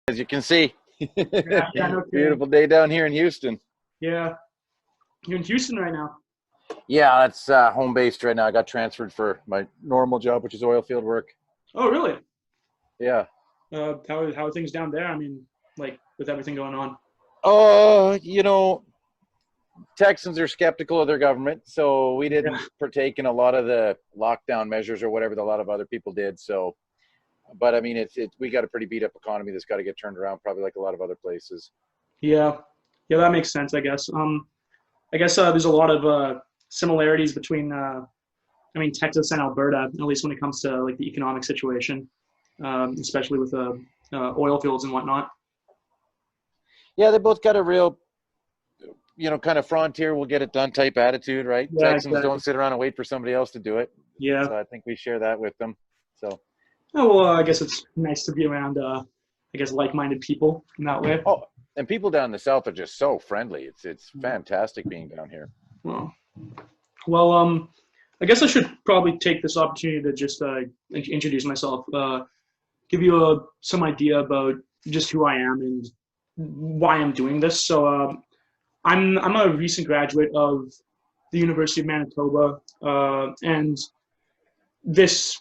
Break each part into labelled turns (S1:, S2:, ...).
S1: As you can see,
S2: Yeah, no kidding.
S1: beautiful day down here in Houston.
S2: Yeah. You're in Houston right now.
S1: Yeah, that's home based right now. I got transferred for my normal job, which is oil field work.
S2: Oh, really?
S1: Yeah.
S2: How are things down there? I mean, like with everything going on.
S1: Oh, Texans are skeptical of their government, so we didn't
S2: Yeah.
S1: partake in a lot of the lockdown measures or whatever that a lot of other people did. So, but I mean, we got a pretty beat up economy that's got to get turned around, probably like a lot of other places.
S2: Yeah. Yeah, that makes sense, I guess. I guess there's a lot of similarities between Texas and Alberta, at least when it comes to like the economic situation, especially with oil fields and whatnot.
S1: Yeah, they both got a real, kind of frontier, we'll get it done type attitude, right?
S2: Yeah,
S1: Texans
S2: exactly.
S1: don't sit around and wait for somebody else to do it.
S2: Yeah.
S1: So I think we share that with them. So,
S2: Oh, well, I guess it's nice to be around, I guess, like-minded people in that way.
S1: oh, and people down in the South are just so friendly. It's fantastic being down here.
S2: Well, I guess I should probably take this opportunity to just introduce myself, give you some idea about just who I am and why I'm doing this. So, I'm a recent graduate of the University of Manitoba, and this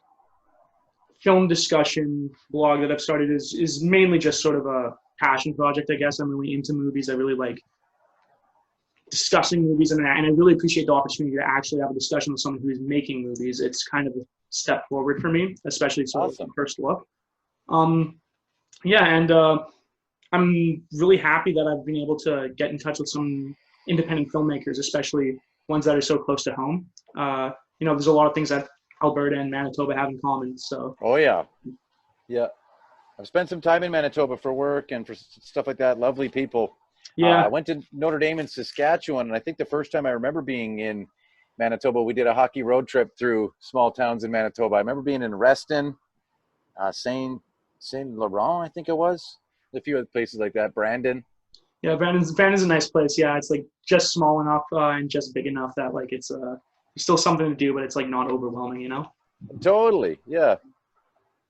S2: film discussion blog that I've started is mainly just sort of a passion project, I guess. I'm really into movies. I really like discussing movies, and I really appreciate the opportunity to actually have a discussion with someone who's making movies. It's kind of a step forward for me, especially sort of the first look. Yeah, and I'm really happy that I've been able to get in touch with some independent filmmakers, especially ones that are so close to home. There's a lot of things that Alberta and Manitoba have in common. So.
S1: Oh yeah, yeah. I've spent some time in Manitoba for work and for stuff like that. Lovely people.
S2: Yeah.
S1: I went to Notre Dame in Saskatchewan, and I think the first time I remember being in Manitoba, we did a hockey road trip through small towns in Manitoba. I remember being in Reston, Saint Laurent, I think it was, a few other places like that. Brandon.
S2: Yeah, Brandon's a nice place. Yeah, it's like just small enough and just big enough that like it's still something to do, but it's like not overwhelming,
S1: Totally, yeah.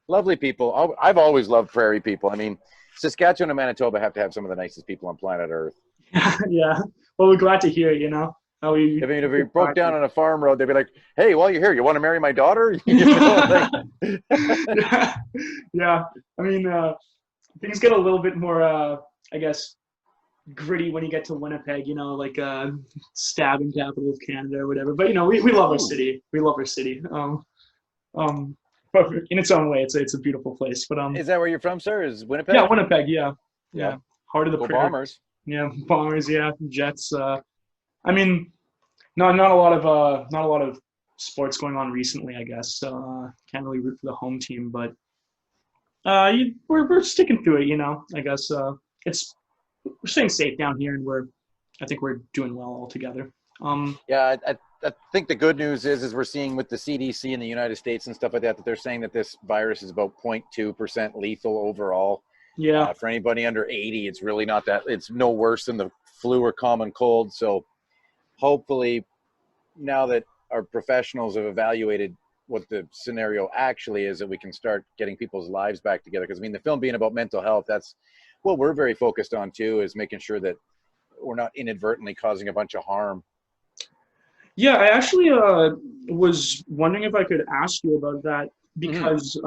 S1: Lovely people. I've always loved prairie people. I mean, Saskatchewan and Manitoba have to have some of the nicest people on planet Earth.
S2: Yeah. Well, we're glad to hear it,
S1: If we broke down on a farm road, they'd be like, "Hey, while you're here, you want to marry my daughter?"
S2: Yeah. I mean, things get a little bit more, I guess, gritty when you get to Winnipeg, like stabbing capital of Canada or whatever. But we love our city. We love our city. But in its own way, it's a beautiful place. But
S1: Is that where you're from, sir? Is Winnipeg?
S2: Yeah, Winnipeg. Yeah. Heart of the prairie.
S1: Bombers.
S2: Yeah, Bombers. Yeah, Jets. I mean, not a lot of sports going on recently, I guess. So can't really root for the home team, but we're sticking through it. I guess we're staying safe down here, and I think we're doing well all together.
S1: Yeah, I think the good news is we're seeing with the CDC in the United States and stuff like that they're saying that this virus is about 0.2% lethal overall.
S2: Yeah.
S1: For anybody under 80, it's really not that. It's no worse than the flu or common cold. So hopefully now that our professionals have evaluated what the scenario actually is, that we can start getting people's lives back together. Because, I mean, the film being about mental health, that's what we're very focused on, too, is making sure that we're not inadvertently causing a bunch of harm.
S2: Yeah, I actually was wondering if I could ask you about that because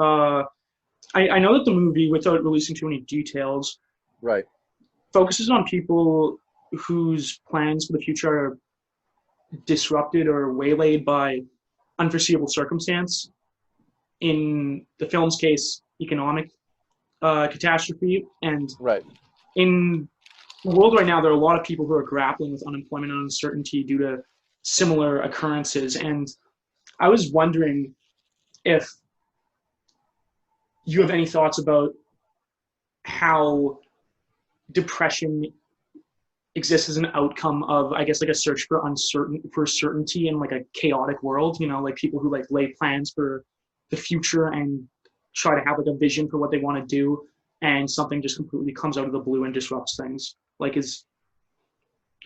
S2: I know that the movie, without releasing too many details,
S1: right,
S2: focuses on people whose plans for the future are disrupted or waylaid by unforeseeable circumstance. In the film's case, economic catastrophe, and in the world right now, there are a lot of people who are grappling with unemployment and uncertainty due to similar occurrences. And I was wondering if you have any thoughts about how depression exists as an outcome of, I guess, like a search for certainty in like a chaotic world, like people who like lay plans for the future and try to have like a vision for what they want to do, and something just completely comes out of the blue and disrupts things. Like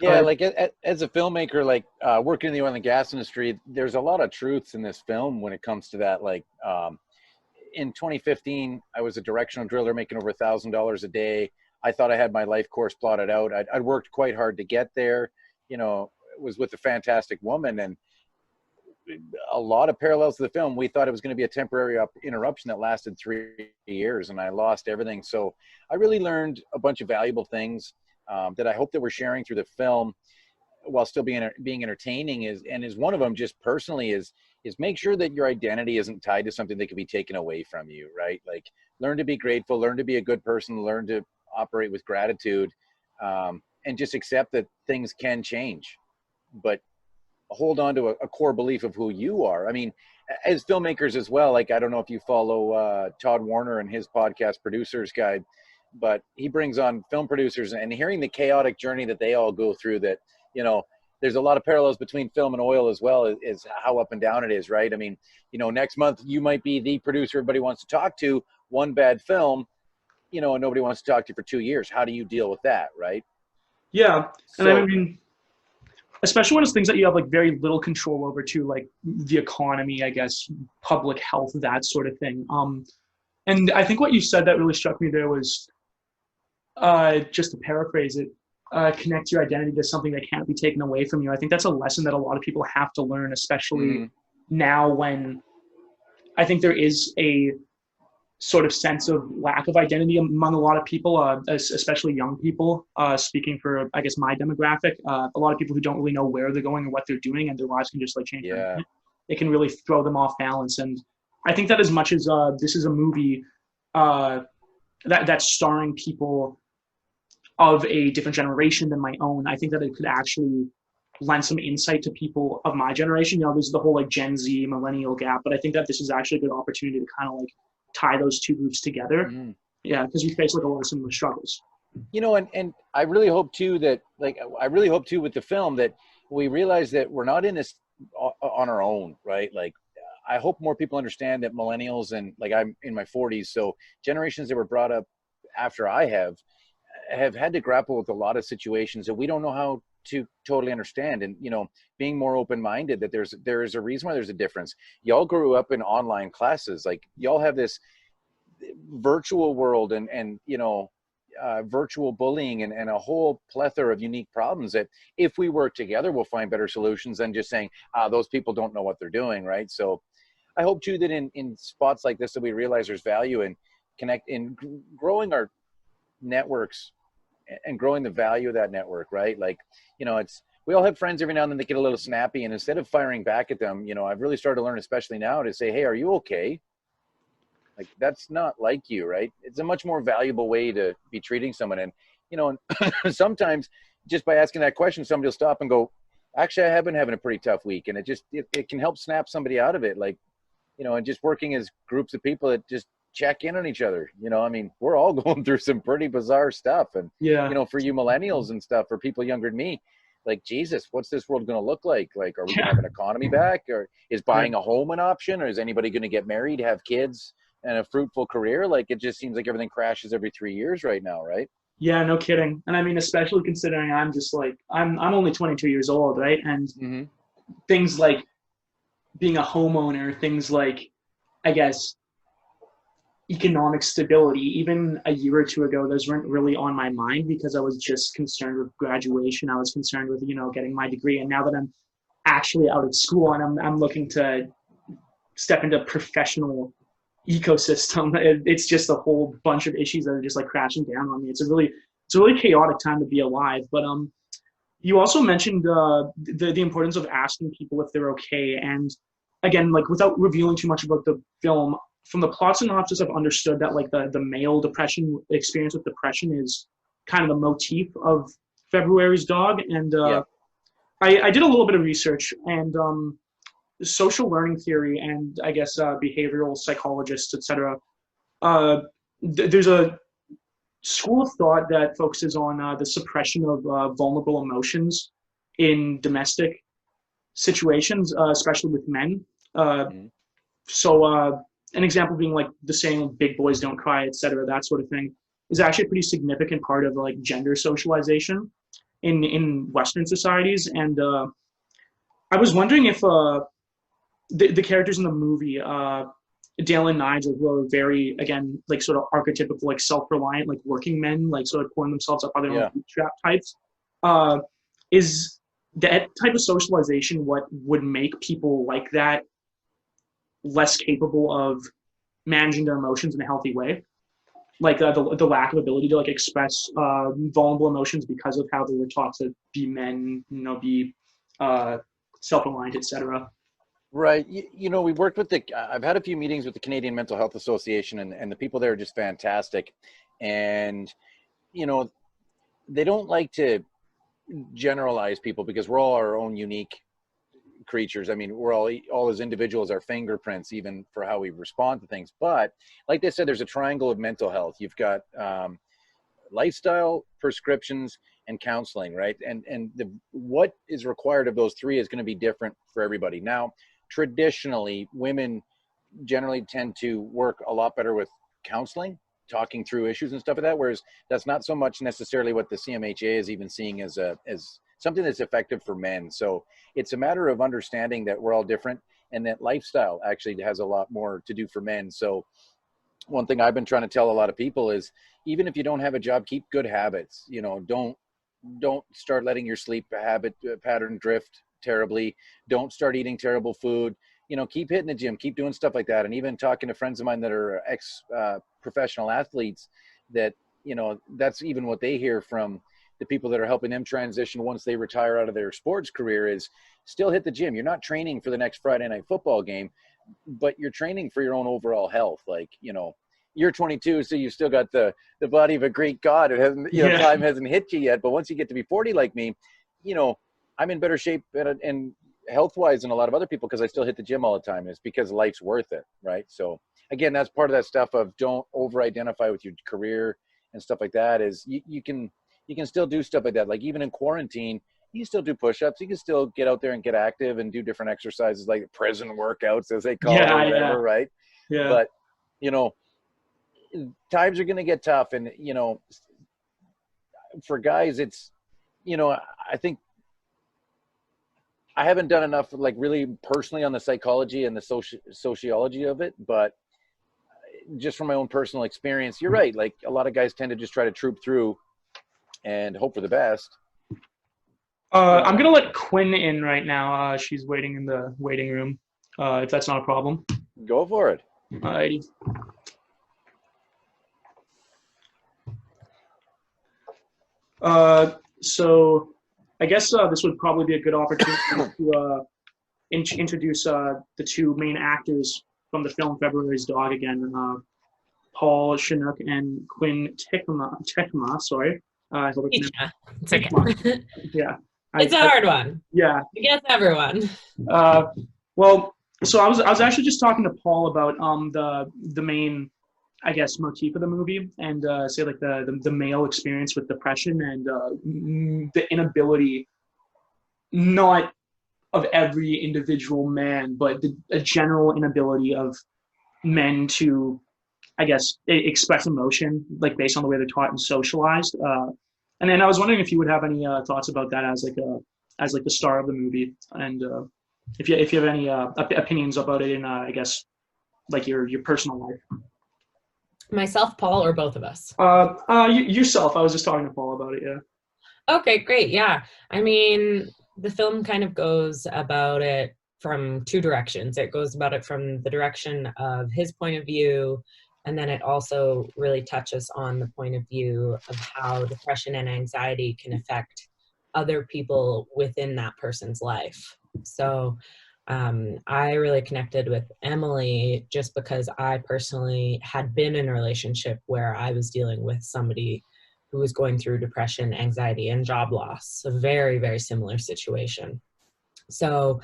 S1: like as a filmmaker, like working in the oil and gas industry, there's a lot of truths in this film when it comes to that. Like in 2015, I was a directional driller making over $1,000 a day. I thought I had my life course plotted out. I'd worked quite hard to get there. You know, was with a fantastic woman, and a lot of parallels to the film. We thought it was going to be a temporary interruption that lasted 3 years, and I lost everything. So I really learned a bunch of valuable things that I hope that we're sharing through the film, while still being entertaining. Is one of them, just personally, is make sure that your identity isn't tied to something that could be taken away from you, right? Like, learn to be grateful, learn to be a good person, learn to operate with gratitude, and just accept that things can change, but hold on to a core belief of who you are. I mean, as filmmakers as well, like, I don't know if you follow Todd Warner and his podcast Producer's Guide, but he brings on film producers, and hearing the chaotic journey that they all go through, that, you know, there's a lot of parallels between film and oil as well, is how up and down it is, right? I mean, you know, next month you might be the producer everybody wants to talk to, one bad film, you know, and nobody wants to talk to you for 2 years. How do you deal with that, right?
S2: Yeah, and
S1: So,
S2: I mean, especially when it's things that you have like very little control over too, like the economy, I guess, public health, that sort of thing. And I think what you said that really struck me there was, just to paraphrase it, connect your identity to something that can't be taken away from you. I think that's a lesson that a lot of people have to learn, especially now, when I think there is a sort of sense of lack of identity among a lot of people, especially young people, speaking for, I guess, my demographic. A lot of people who don't really know where they're going or what they're doing, and their lives can just like change.
S1: yeah.
S2: It can really throw them off balance. And I think that as much as this is a movie that's starring people of a different generation than my own, I think that it could actually lend some insight to people of my generation. You know, there's the whole like Gen Z millennial gap, but I think that this is actually a good opportunity to kind of like tie those two groups together. Yeah, because we face like a lot of similar struggles.
S1: You know, and I really hope too that, like, I really hope too with the film that we realize that we're not in this on our own, right? Like, I hope more people understand that millennials, and like, I'm in my 40s, so generations that were brought up after I have had to grapple with a lot of situations that we don't know how to totally understand. And, you know, being more open-minded, that there is a reason why there's a difference. Y'all grew up in online classes, like, y'all have this virtual world and you know, virtual bullying and a whole plethora of unique problems that, if we work together, we'll find better solutions than just saying, those people don't know what they're doing, right? So I hope too that in spots like this, that we realize there's value in growing our networks and growing the value of that network, right? Like, you know, we all have friends every now and then that get a little snappy, and instead of firing back at them, you know, I've really started to learn, especially now, to say, hey, are you okay? Like, that's not like you, right? It's a much more valuable way to be treating someone. And, you know, sometimes just by asking that question, somebody will stop and go, actually, I have been having a pretty tough week. And it can help snap somebody out of it. Like, you know, and just working as groups of people that just check in on each other. You know, I mean, we're all going through some pretty bizarre stuff. And,
S2: Yeah,
S1: you know, for you millennials and stuff, for people younger than me, like, Jesus, what's this world going to look like? Like, are we going to have an economy back? Or is buying a home an option? Or is anybody going to get married, have kids, and a fruitful career? Like, it just seems like everything crashes every 3 years right now, right?
S2: yeah, no kidding. And I mean, especially considering I'm just like, I'm only 22 years old, right? And things like being a homeowner, things like, I guess, economic stability, even a year or two ago, those weren't really on my mind, because I was just concerned with graduation. I was concerned with, you know, getting my degree. And now that I'm actually out of school and I'm looking to step into professional ecosystem, it's just a whole bunch of issues that are just like crashing down on me. It's a really chaotic time to be alive. But you also mentioned the importance of asking people if they're okay. And again, like, without revealing too much about the film, from the plot synopsis, I've understood that like the male depression experience with depression is kind of the motif of February's Dog. And I did a little bit of research, and social learning theory and, I guess, behavioral psychologists, etc. There's a school of thought that focuses on the suppression of vulnerable emotions in domestic situations, especially with men. So an example being like the saying, big boys don't cry, etc., that sort of thing, is actually a pretty significant part of like gender socialization in Western societies. And I was wondering if the characters in the movie, Dale and Nigel, who are very, again, like sort of archetypical, like self-reliant, like working men, like sort of pulling themselves up by their own bootstrap types. Is that type of socialization what would make people like that less capable of managing their emotions in a healthy way? Like the lack of ability to like express vulnerable emotions because of how they were taught to be men, be self-reliant, etc.
S1: Right. We worked with I've had a few meetings with the Canadian Mental Health Association, and the people there are just fantastic. And, they don't like to generalize people because we're all our own unique creatures. I mean, we're all as individuals, our fingerprints, even for how we respond to things. But like they said, there's a triangle of mental health. You've got lifestyle, prescriptions, and counseling, right? And what is required of those three is going to be different for everybody. Now, traditionally, women generally tend to work a lot better with counseling, talking through issues and stuff like that, whereas that's not so much necessarily what the CMHA is even seeing as something that's effective for men. So it's a matter of understanding that we're all different, and that lifestyle actually has a lot more to do for men. So one thing I've been trying to tell a lot of people is, even if you don't have a job, keep good habits. Don't start letting your sleep habit pattern drift terribly. Don't start eating terrible food. Keep hitting the gym, keep doing stuff like that. And even talking to friends of mine that are professional athletes, that, that's even what they hear from the people that are helping them transition once they retire out of their sports career, is still hit the gym. You're not training for the next Friday night football game, but you're training for your own overall health. Like, you're 22, so you've still got the body of a Greek god. It hasn't, time hasn't hit you yet. But once you get to be 40 like me, I'm in better shape and health-wise than a lot of other people, because I still hit the gym all the time. And it's because life's worth it, right? So again, that's part of that stuff of don't over-identify with your career and stuff like that. Is you can still do stuff like that. Like even in quarantine, you can still do push-ups. You can still get out there and get active and do different exercises, like prison workouts, as they call it, or whatever, right?
S2: Yeah.
S1: But, times are going to get tough. And, for guys, it's, I think I haven't done enough, like really personally, on the psychology and the sociology of it. But just from my own personal experience, you're right. Like a lot of guys tend to just try to troop through and hope for the best.
S2: I'm going to let Quinn in right now. She's waiting in the waiting room, if that's not a problem.
S1: Go for it.
S2: Alrighty. So I guess this would probably be a good opportunity to introduce the two main actors from the film February's Dog again, Paul Chinook and Quinn Teechma, sorry. I hope it's
S3: okay.
S2: Yeah.
S3: It's a hard one.
S2: Yeah.
S3: I guess everyone.
S2: Well, so I was actually just talking to Paul about the main, I guess, motif of the movie, and say like the male experience with depression and the inability, not of every individual man, but a general inability of men to, I guess, express emotion, like based on the way they're taught and socialized. And then I was wondering if you would have any thoughts about that as the star of the movie, and if you have any opinions about it in I guess like your personal life.
S3: Myself, Paul, or both of us?
S2: Yourself. I was just talking to Paul about it. Yeah.
S3: Okay, great. Yeah. I mean, the film kind of goes about it from two directions. It goes about it from the direction of his point of view, and then it also really touches on the point of view of how depression and anxiety can affect other people within that person's life. So I really connected with Emily just because I personally had been in a relationship where I was dealing with somebody who was going through depression, anxiety, and job loss. A very, very similar situation. So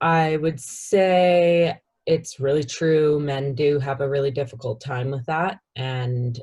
S3: I would say it's really true. Men do have a really difficult time with that. And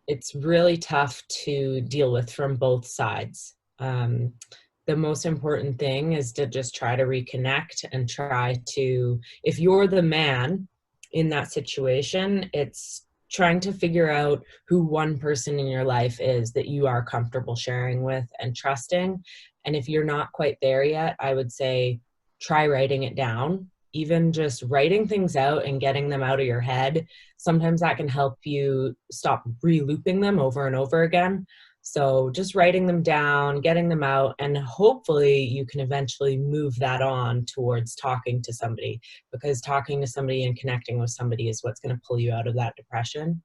S3: it's really tough to deal with from both sides. The most important thing is to just try to reconnect and try to, if you're the man in that situation, it's trying to figure out who one person in your life is that you are comfortable sharing with and trusting. And if you're not quite there yet, I would say try writing it down even just writing things out and getting them out of your head, sometimes that can help you stop re-looping them over and over again. So just writing them down, getting them out, and hopefully you can eventually move that on towards talking to somebody, because talking to somebody and connecting with somebody is what's going to pull you out of that depression.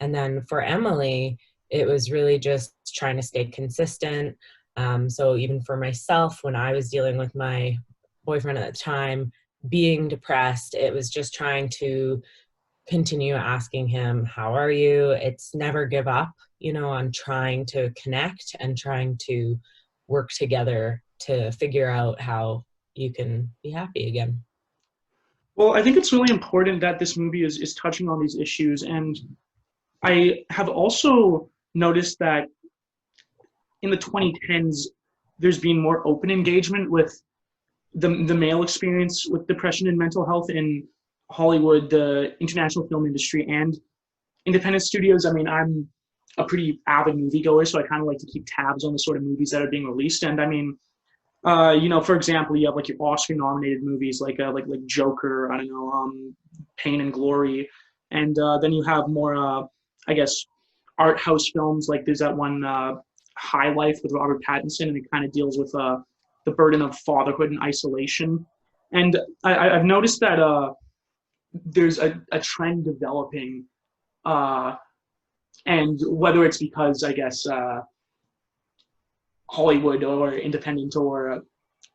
S3: And then for Emily, it was really just trying to stay consistent. So even for myself, when I was dealing with my boyfriend at the time, being depressed, it was just trying to continue asking him, how are you? It's never give up, on trying to connect and trying to work together to figure out how you can be happy again.
S2: Well, I think it's really important that this movie is touching on these issues. And I have also noticed that in the 2010s, there's been more open engagement with the male experience with depression and mental health in Hollywood, the international film industry, and independent studios. I mean, I'm a pretty avid moviegoer, so I kind of like to keep tabs on the sort of movies that are being released. And I mean, for example, you have like your Oscar-nominated movies like Joker, I don't know, Pain and Glory, and then you have more, I guess, art house films. Like there's that one High Life with Robert Pattinson, and it kind of deals with the burden of fatherhood and isolation. And I've noticed that there's a trend developing, and whether it's because, I guess, Hollywood or independent or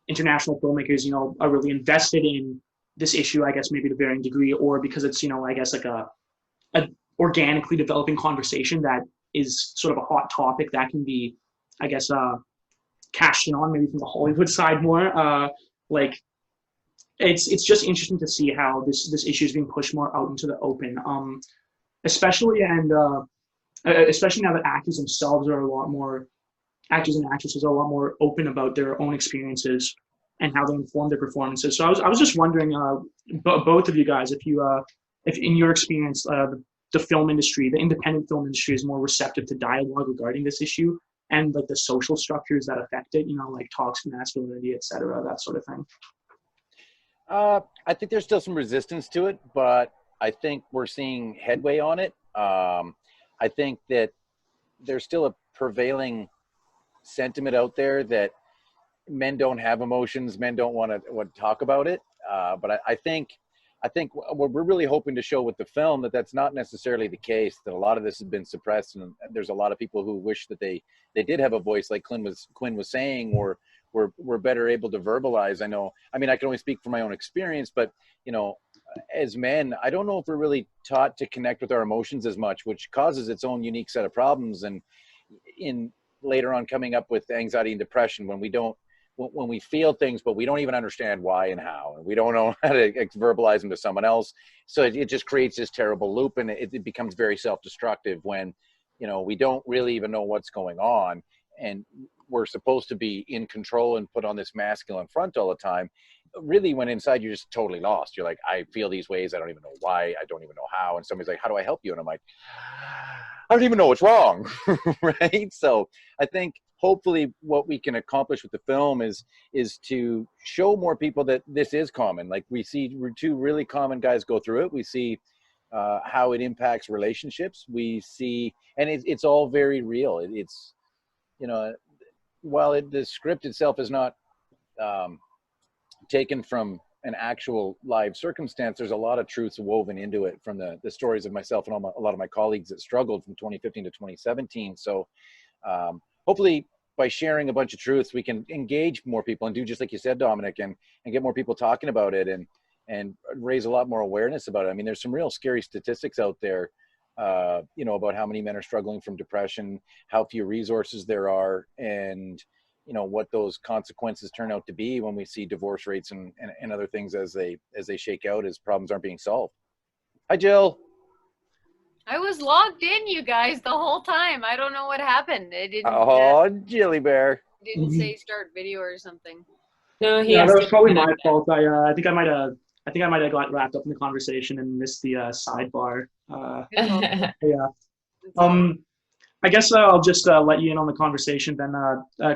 S2: international filmmakers, are really invested in this issue, I guess maybe to varying degree, or because it's, I guess like a organically developing conversation that is sort of a hot topic that can be, I guess, cashed in on maybe from the Hollywood side more. Like it's just interesting to see how this issue is being pushed more out into the open, especially now that actors themselves are actors and actresses are a lot more open about their own experiences and how they inform their performances. So I was just wondering, both of you guys, if in your experience, the film industry, the independent film industry, is more receptive to dialogue regarding this issue and like the social structures that affect it, like toxic masculinity, et cetera, that sort of thing.
S1: I think there's still some resistance to it, but I think we're seeing headway on it. I think that there's still a prevailing sentiment out there that men don't have emotions, men don't want to talk about it. But I think what we're really hoping to show with the film that's not necessarily the case, that a lot of this has been suppressed, and there's a lot of people who wish that they did have a voice, like Quinn was saying, or were better able to verbalize. I mean, I can only speak from my own experience, but as men, I don't know if we're really taught to connect with our emotions as much, which causes its own unique set of problems. And in later on coming up with anxiety and depression, when we feel things, but we don't even understand why and how, and we don't know how to verbalize them to someone else. So it just creates this terrible loop, and it becomes very self-destructive when, we don't really even know what's going on. And we're supposed to be in control and put on this masculine front all the time. Really, when inside you're just totally lost. You're like, I feel these ways. I don't even know why. I don't even know how. And somebody's like, how do I help you? And I'm like, I don't even know what's wrong. Right? So I think hopefully what we can accomplish with the film is to show more people that this is common. Like we see two really common guys go through it. We see how it impacts relationships. We see, and it's all very real. It's, while the script itself is not taken from an actual live circumstance, there's a lot of truths woven into it from the stories of myself and a lot of my colleagues that struggled from 2015 to 2017. So hopefully by sharing a bunch of truths, we can engage more people and do just like you said, Dominic, and get more people talking about it and raise a lot more awareness about it. I mean, there's some real scary statistics out there, about how many men are struggling from depression, how few resources there are, and what those consequences turn out to be when we see divorce rates and other things as they shake out, as problems aren't being solved. Hi, Jill.
S4: I was logged in, you guys, the whole time. I don't know what happened. It didn't.
S1: Oh, Jilly Bear.
S4: Didn't say start video or something.
S3: No,
S2: that was probably my fault. I think I might have got wrapped up in the conversation and missed the sidebar. Yeah. I guess I'll just let you in on the conversation then.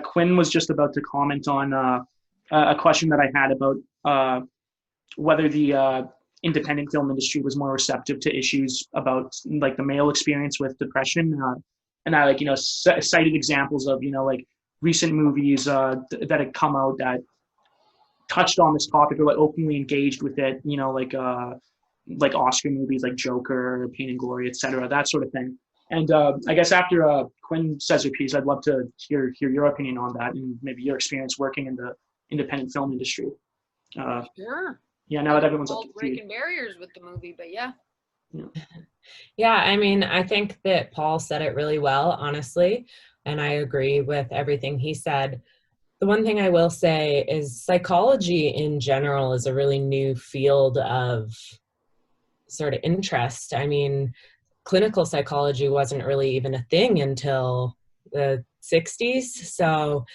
S2: Quinn was just about to comment on a question that I had about whether the independent film industry was more receptive to issues about like the male experience with depression. And I cited examples of, like recent movies that had come out that touched on this topic or like openly engaged with it, like Oscar movies like Joker, Pain and Glory, etc., that sort of thing. And I guess after Quinn says her piece, I'd love to hear your opinion on that and maybe your experience working in the independent film industry.
S4: Sure.
S2: Yeah, now that everyone's up to
S4: breaking barriers with the movie, but yeah.
S3: Yeah, I mean, I think that Paul said it really well, honestly, and I agree with everything he said. The one thing I will say is psychology in general is a really new field of sort of interest. I mean, clinical psychology wasn't really even a thing until the 60s. So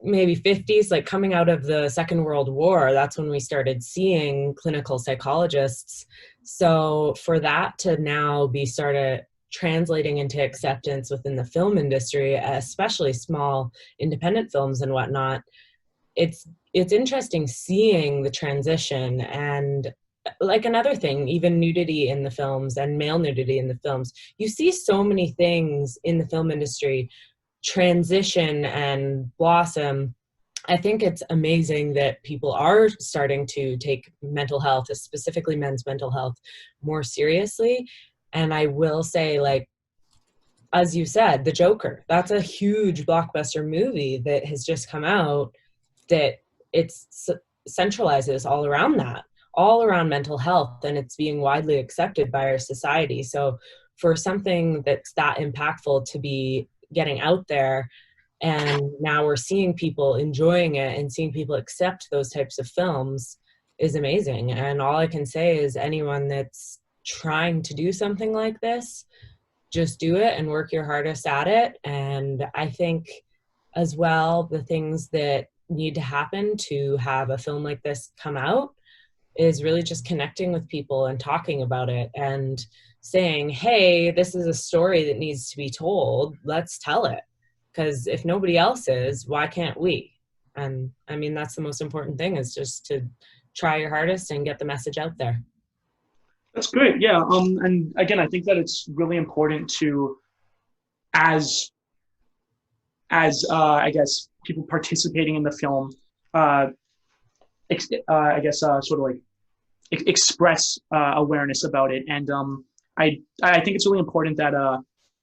S3: maybe 50s, like coming out of the Second World War, that's when we started seeing clinical psychologists. So for that to now be sort of translating into acceptance within the film industry, especially small independent films and whatnot, it's interesting seeing the transition. And like another thing, even nudity in the films and male nudity in the films, you see so many things in the film industry transition and blossom. I think it's amazing that people are starting to take mental health, specifically men's mental health, more seriously. And I will say, like, as you said, The Joker, that's a huge blockbuster movie that has just come out that it's centralizes all around that, all around mental health, and it's being widely accepted by our society. So for something that's that impactful to be getting out there, and now we're seeing people enjoying it and seeing people accept those types of films, is amazing. And all I can say is anyone that's trying to do something like this, just do it and work your hardest at it. And I think as well, the things that need to happen to have a film like this come out is really just connecting with people and talking about it and saying, hey, this is a story that needs to be told. Let's tell it. Because if nobody else is, why can't we? And I mean, that's the most important thing, is just to try your hardest and get the message out there.
S2: That's great. Yeah. And again, I think that it's really important to, as I guess people participating in the film, sort of like express awareness about it. And I think it's really important that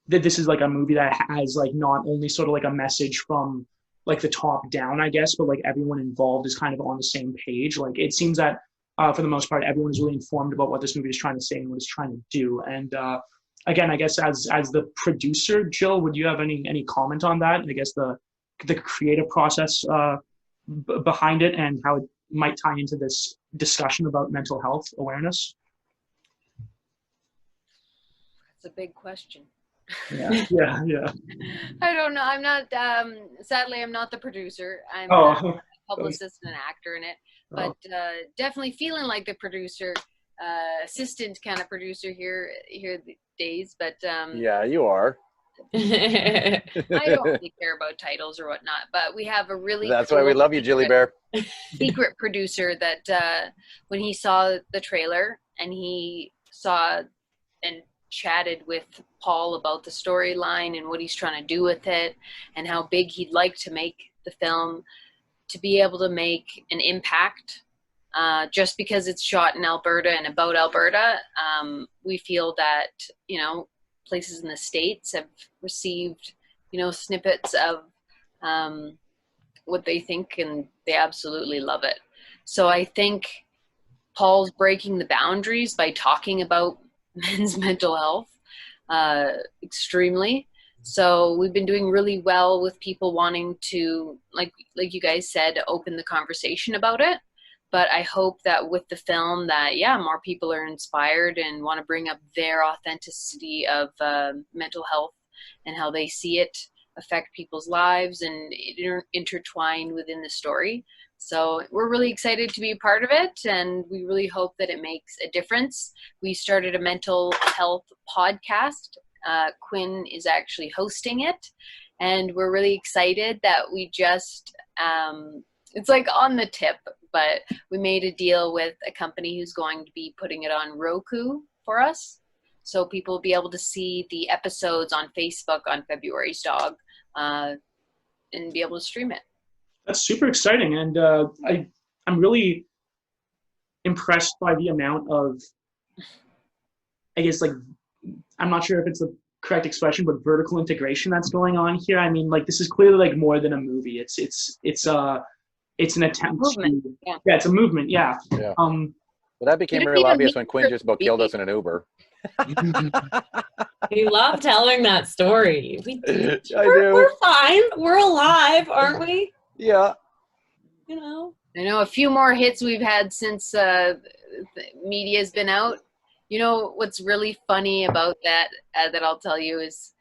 S2: that this is like a movie that has like not only sort of like a message from like the top down, I guess, but like everyone involved is kind of on the same page. Like it seems that for the most part, everyone is really informed about what this movie is trying to say and what it's trying to do. And again, I guess as the producer, Jill, would you have any comment on that? I guess the creative process behind it and how it might tie into this discussion about mental health awareness?
S4: That's a big question.
S2: Yeah.
S4: I don't know. I'm not, sadly, I'm not the producer. I'm a publicist and an actor in it, but definitely feeling like the producer, assistant kind of producer here these days. But
S1: yeah, you are.
S4: I don't really care about titles or whatnot, but we have a really
S1: That's why we love you, Jilly Bear.
S4: Secret producer that when he saw the trailer and he saw and chatted with Paul about the storyline and what he's trying to do with it and how big he'd like to make the film, to be able to make an impact just because it's shot in Alberta and about Alberta. We feel that, places in the States have received, snippets of what they think, and they absolutely love it. So I think Paul's breaking the boundaries by talking about men's mental health extremely. So we've been doing really well with people wanting to, like you guys said, open the conversation about it. But I hope that with the film that, more people are inspired and want to bring up their authenticity of mental health and how they see it affect people's lives and intertwine within the story. So we're really excited to be a part of it, and we really hope that it makes a difference. We started a mental health podcast. Quinn is actually hosting it, and we're really excited that we just, it's like on the tip, but we made a deal with a company who's going to be putting it on Roku for us. So people will be able to see the episodes on Facebook on February's Dog and be able to stream it.
S2: That's super exciting. And I'm really impressed by the amount of, I guess, like, I'm not sure if it's the correct expression, but vertical integration that's going on here. I mean, like, this is clearly like more than a movie. It's an attempt
S4: Movement.
S2: to, yeah, it's a movement. Yeah.
S1: Yeah. Well, that became real obvious when Quinn just about killed us in an Uber.
S3: We love telling that story.
S1: We're
S3: fine. We're alive, aren't we?
S1: Yeah.
S3: You know.
S4: I know a few more hits we've had since the media's been out. You know what's really funny about that that I'll tell you is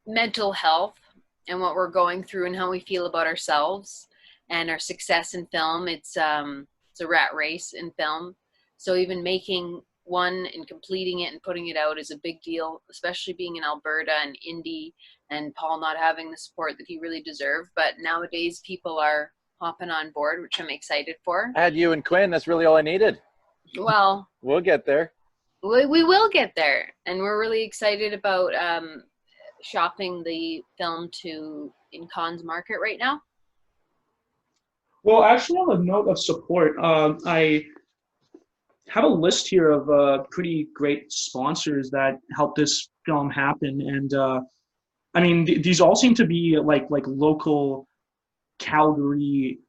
S4: mental health and what we're going through and how we feel about ourselves and our success in film. It's a rat race in film. So even making one and completing it and putting it out is a big deal, especially being in Alberta and indie and Paul not having the support that he really deserved. But nowadays people are hopping on board, which I'm excited for.
S1: I had you and Quinn. That's really all I needed.
S4: Well,
S1: we'll get there.
S4: We will get there. And we're really excited about shopping the film in Cannes market right now.
S2: Well, actually, on the note of support, I have a list here of pretty great sponsors that helped this film happen. And I mean, these all seem to be like local Calgary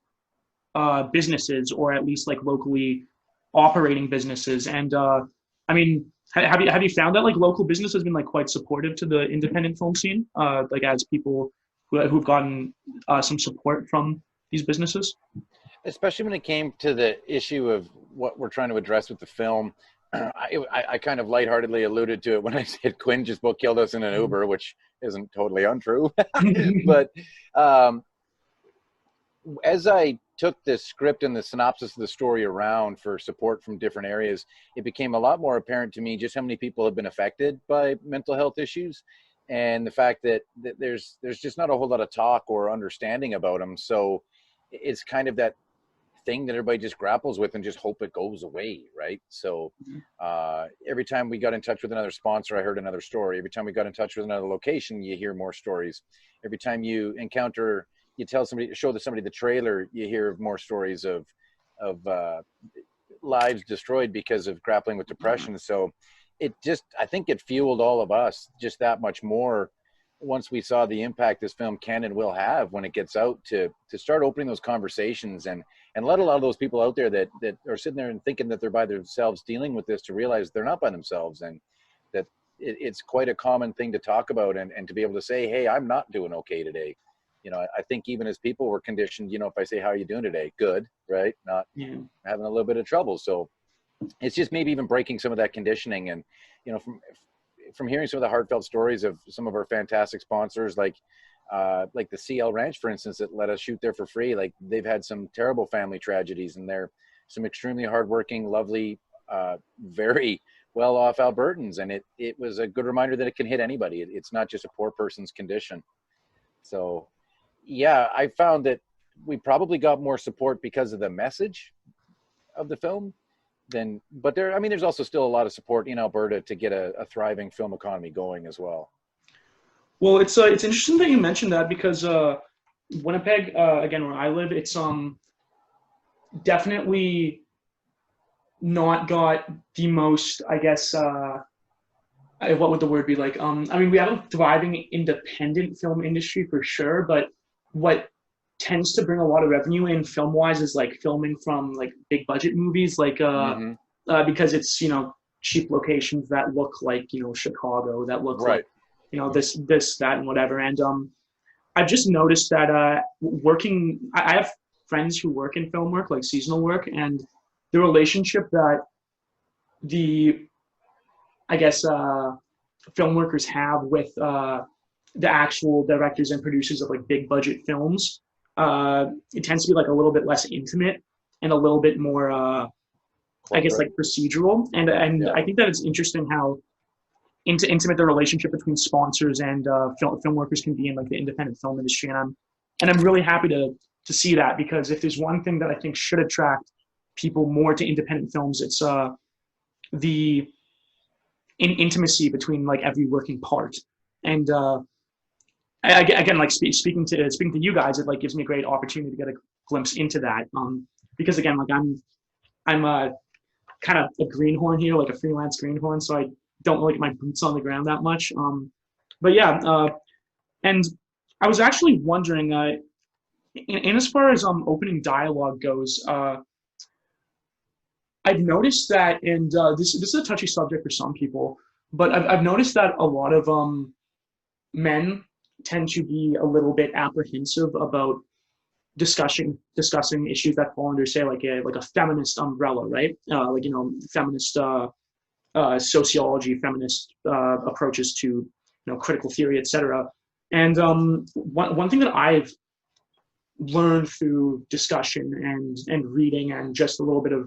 S2: businesses, or at least like locally operating businesses. And I mean, have you found that like local business has been like quite supportive to the independent film scene, like as people who've gotten some support from these businesses?
S1: Especially when it came to the issue of what we're trying to address with the film. I kind of lightheartedly alluded to it when I said Quinn just about killed us in an Uber, which isn't totally untrue. But as I took the script and the synopsis of the story around for support from different areas, it became a lot more apparent to me just how many people have been affected by mental health issues, and the fact that there's just not a whole lot of talk or understanding about them. So it's kind of that thing that everybody just grapples with and just hope it goes away, right? So every time we got in touch with another sponsor, I heard another story. Every time we got in touch with another location, you hear more stories. Every time you encounter, you tell somebody, show somebody the trailer, you hear more stories of lives destroyed because of grappling with depression. So it just, I think it fueled all of us just that much more once we saw the impact this film can and will have when it gets out, to start opening those conversations and let a lot of those people out there that are sitting there and thinking that they're by themselves dealing with this, to realize they're not by themselves, and that it's quite a common thing to talk about, and to be able to say, hey, I'm not doing okay today. You know, I think even as people we're conditioned, you know, if I say, how are you doing today? Good, right? Not having a little bit of trouble. So it's just maybe even breaking some of that conditioning. And, you know, from hearing some of the heartfelt stories of some of our fantastic sponsors, like the CL Ranch, for instance, that let us shoot there for free. Like, they've had some terrible family tragedies, and they're some extremely hardworking, lovely, very well-off Albertans. And it was a good reminder that it can hit anybody. It's not just a poor person's condition. So, yeah, I found that we probably got more support because of the message of the film but there's also still a lot of support in Alberta to get a thriving film economy going as well.
S2: Well, it's interesting that you mentioned that, because Winnipeg, again, where I live, it's definitely not got the most, I guess, what would the word be like? I mean, we have a thriving independent film industry for sure, but what tends to bring a lot of revenue in film-wise is like filming from like big budget movies, like because it's, you know, cheap locations that look like, you know, Chicago, that look like, you know, this, that, and whatever. And I've just noticed that I have friends who work in film work, like seasonal work, and the relationship that I guess film workers have with the actual directors and producers of like big budget films, it tends to be like a little bit less intimate and a little bit more, I guess, like procedural. And I think that it's interesting how intimate the relationship between sponsors and film workers can be in like the independent film industry. And I'm really happy to see that, because if there's one thing that I think should attract people more to independent films, it's the intimacy between like every working part. And again, like speaking to you guys, it like gives me a great opportunity to get a glimpse into that. Because again, like I'm a kind of a greenhorn here, like a freelance greenhorn, so I don't really get my boots on the ground that much. But yeah, and I was actually wondering, in as far as opening dialogue goes, I've noticed that, and this is a touchy subject for some people, but I've noticed that a lot of men tend to be a little bit apprehensive about discussing issues that fall under, say, like a feminist umbrella, right? Like, you know, feminist sociology, feminist approaches to, you know, critical theory, etc. And one thing that I've learned through discussion and reading and just a little bit of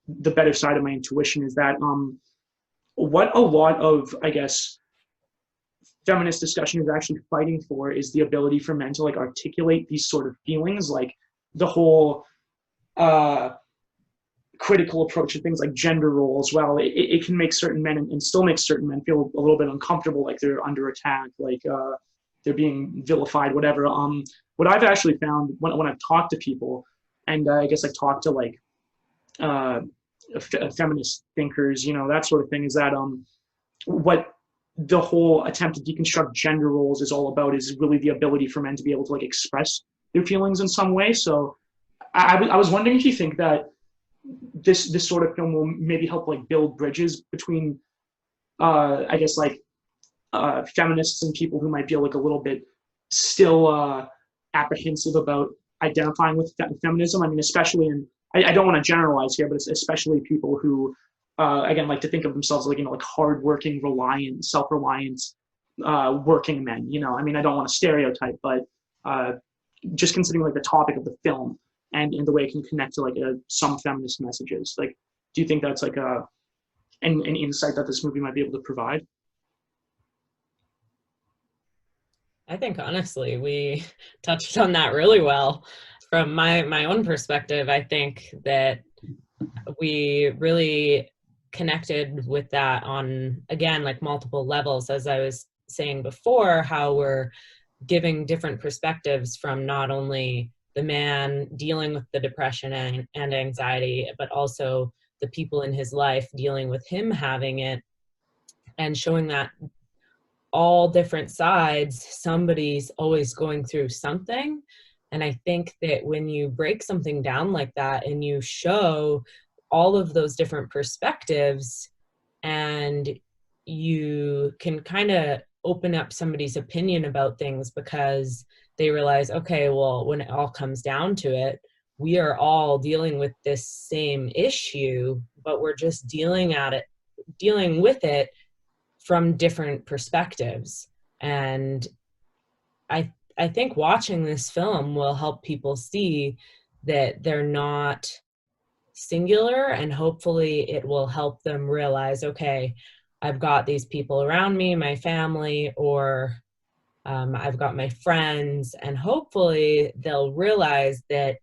S2: the better side of my intuition is that what a lot of, I guess, feminist discussion is actually fighting for is the ability for men to like articulate these sort of feelings, like the whole critical approach to things like gender roles. Well, it can make certain men and still make certain men feel a little bit uncomfortable, like they're under attack, like they're being vilified, whatever. What I've actually found when I've talked to people, and I guess I've talked to like feminist thinkers, you know, that sort of thing, is that what the whole attempt to deconstruct gender roles is all about is really the ability for men to be able to like express their feelings in some way. So I was wondering if you think that this sort of film will maybe help like build bridges between I guess like feminists and people who might feel like a little bit still apprehensive about identifying with feminism. I mean, especially in, I don't want to generalize here, but it's especially people who again, like to think of themselves like, you know, like hardworking, reliant, self-reliant, working men, you know. I mean, I don't want to stereotype, but just considering like the topic of the film and the way it can connect to like some feminist messages, like, do you think that's like an insight that this movie might be able to provide?
S3: I think honestly, we touched on that really well. From my own perspective, I think that we really connected with that on, again, like multiple levels. As I was saying before, how we're giving different perspectives from not only the man dealing with the depression and anxiety, but also the people in his life dealing with him having it, and showing that all different sides, somebody's always going through something. And I think that when you break something down like that and you show all of those different perspectives, and you can kind of open up somebody's opinion about things, because they realize, okay, well, when it all comes down to it, we are all dealing with this same issue, but we're just dealing with it from different perspectives. And I think watching this film will help people see that they're not singular, and hopefully it will help them realize, okay, I've got these people around me, my family, or I've got my friends, and hopefully they'll realize that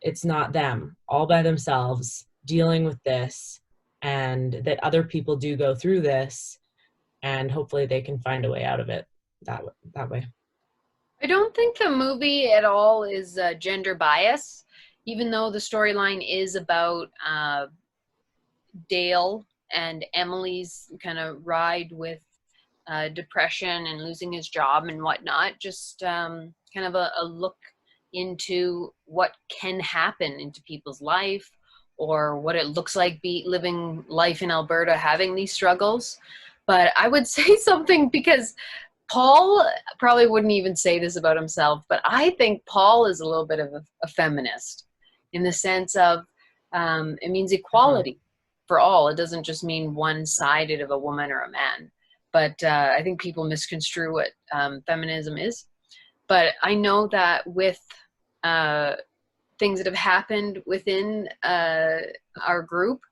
S3: it's not them all by themselves dealing with this, and that other people do go through this, and hopefully they can find a way out of it that way.
S4: I don't think the movie at all is gender bias, even though the storyline is about Dale and Emily's kind of ride with depression and losing his job and whatnot. Just kind of a look into what can happen into people's life, or what it looks like living life in Alberta having these struggles. But I would say something, because Paul probably wouldn't even say this about himself, but I think Paul is a little bit of a feminist, in the sense of it means equality for all. It doesn't just mean one-sided of a woman or a man. But I think people misconstrue what feminism is. But I know that with things that have happened within our group,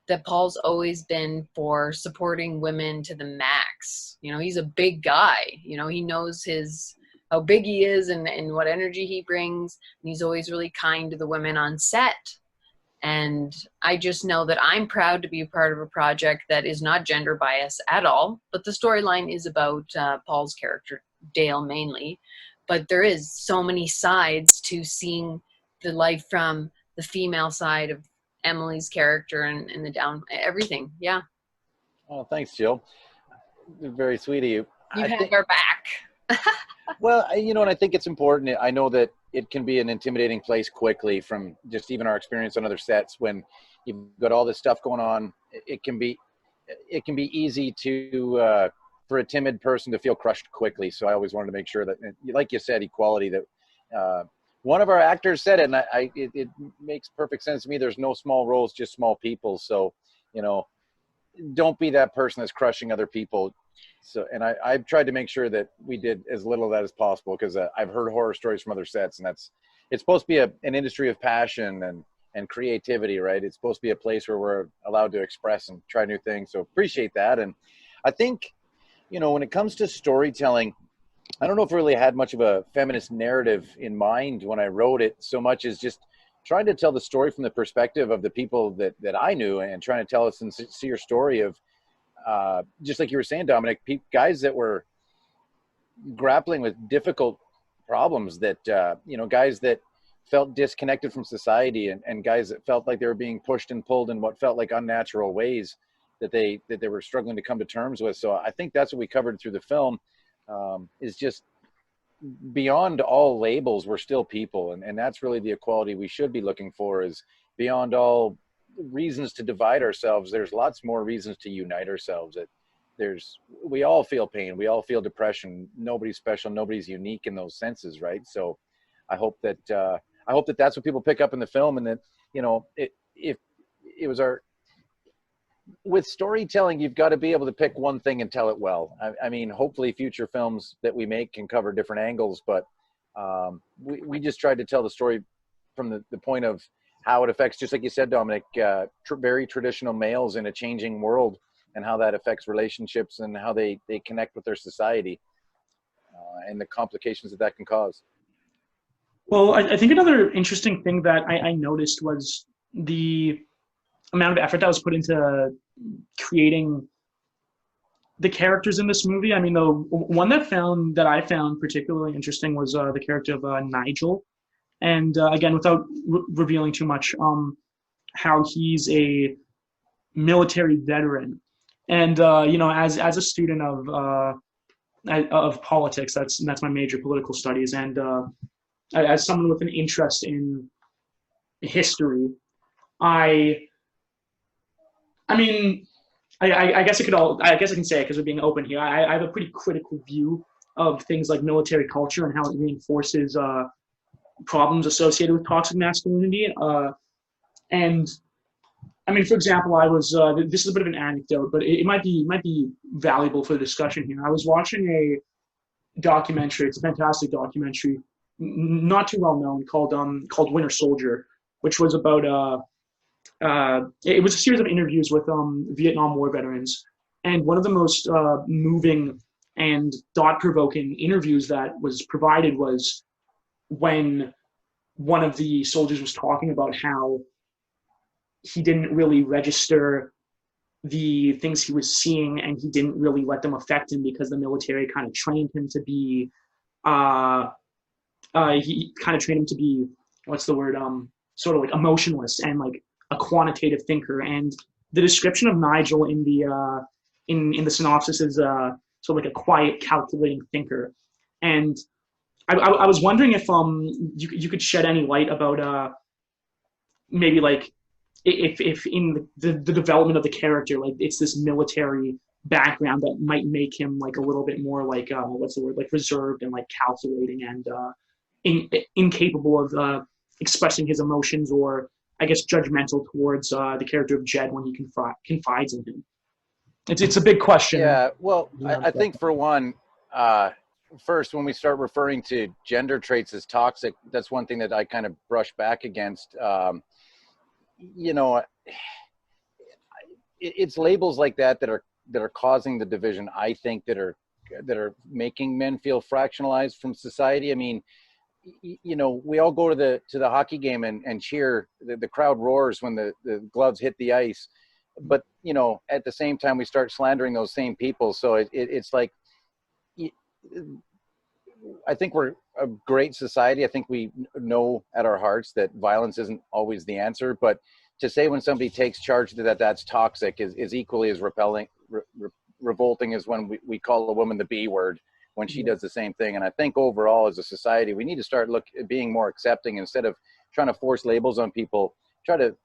S4: that Paul's always been for supporting women to the max. You know, he's a big guy. You know, he knows his how big he is and what energy he brings. And he's always really kind to the women on set. And I just know that I'm proud to be a part of a project that is not gender biased at all. But the storyline is about Paul's character, Dale, mainly. But there is so many sides to seeing the life from the female side of Emily's character and the down, everything. Yeah.
S1: Oh, thanks, Jill. Very sweet of you.
S4: You have our back.
S1: Well, you know, and I think it's important. I know that it can be an intimidating place quickly from just even our experience on other sets when you've got all this stuff going on. It can be easy to for a timid person to feel crushed quickly. So I always wanted to make sure that, like you said, equality, that one of our actors said it, and it makes perfect sense to me. There's no small roles, just small people. So, you know, don't be that person that's crushing other people. So, and I've tried to make sure that we did as little of that as possible, because I've heard horror stories from other sets, and it's supposed to be an industry of passion and creativity, right? It's supposed to be a place where we're allowed to express and try new things. So appreciate that. And I think, you know, when it comes to storytelling, I don't know if I really had much of a feminist narrative in mind when I wrote it, so much as just trying to tell the story from the perspective of the people that I knew, and trying to tell a sincere story of, just like you were saying, Dominic, guys that were grappling with difficult problems, that, you know, guys that felt disconnected from society, and guys that felt like they were being pushed and pulled in what felt like unnatural ways that they were struggling to come to terms with. So I think that's what we covered through the film, is just beyond all labels, we're still people. And that's really the equality we should be looking for, is beyond all reasons to divide ourselves. There's lots more reasons to unite ourselves. We all feel pain. We all feel depression. Nobody's special. Nobody's unique in those senses. Right. So I hope that that's what people pick up in the film. And that, you know, if it was with storytelling, you've got to be able to pick one thing and tell it well. I mean, hopefully future films that we make can cover different angles, but we just tried to tell the story from the point of how it affects, just like you said, Dominic, very traditional males in a changing world, and how that affects relationships and how they connect with their society, and the complications that can cause.
S2: Well, I think another interesting thing that I noticed was the amount of effort that was put into creating the characters in this movie. I mean, the one that I found particularly interesting was the character of Nigel. And again, without revealing too much, how he's a military veteran. And, you know, as a student of politics, that's my major, political studies. And as someone with an interest in history, I guess I can say it because we're being open here. I have a pretty critical view of things like military culture and how it reinforces problems associated with toxic masculinity. And I mean, for example, I was this is a bit of an anecdote, but it might be valuable for the discussion here. I was watching a documentary. It's a fantastic documentary, not too well known, called Winter Soldier, which was about it was a series of interviews with Vietnam War veterans, and one of the most moving and thought-provoking interviews that was provided was when one of the soldiers was talking about how he didn't really register the things he was seeing, and he didn't really let them affect him because the military kind of trained him to be what's the word, sort of like emotionless and like a quantitative thinker. And the description of Nigel in the synopsis is sort of like a quiet, calculating thinker. And I was wondering if you could shed any light about maybe like if in the development of the character, like it's this military background that might make him like a little bit more like what's the word, like reserved and like calculating and incapable of expressing his emotions, or I guess judgmental towards the character of Jedd when he confides in him. It's a big question.
S1: Yeah, well, I think for one, first, when we start referring to gender traits as toxic, that's one thing that I kind of brush back against. You know, it's labels like that are causing the division, I think, that are that are making men feel fractionalized from society. I mean, you know, we all go to the hockey game and cheer. The crowd roars when the gloves hit the ice, but you know, at the same time, we start slandering those same people. So it's like, I think we're a great society. I think we know at our hearts that violence isn't always the answer, but to say when somebody takes charge that that's toxic is equally as revolting as when we call a woman the B word when she does the same thing. And I think overall as a society, we need to start being more accepting instead of trying to force labels on people. Try to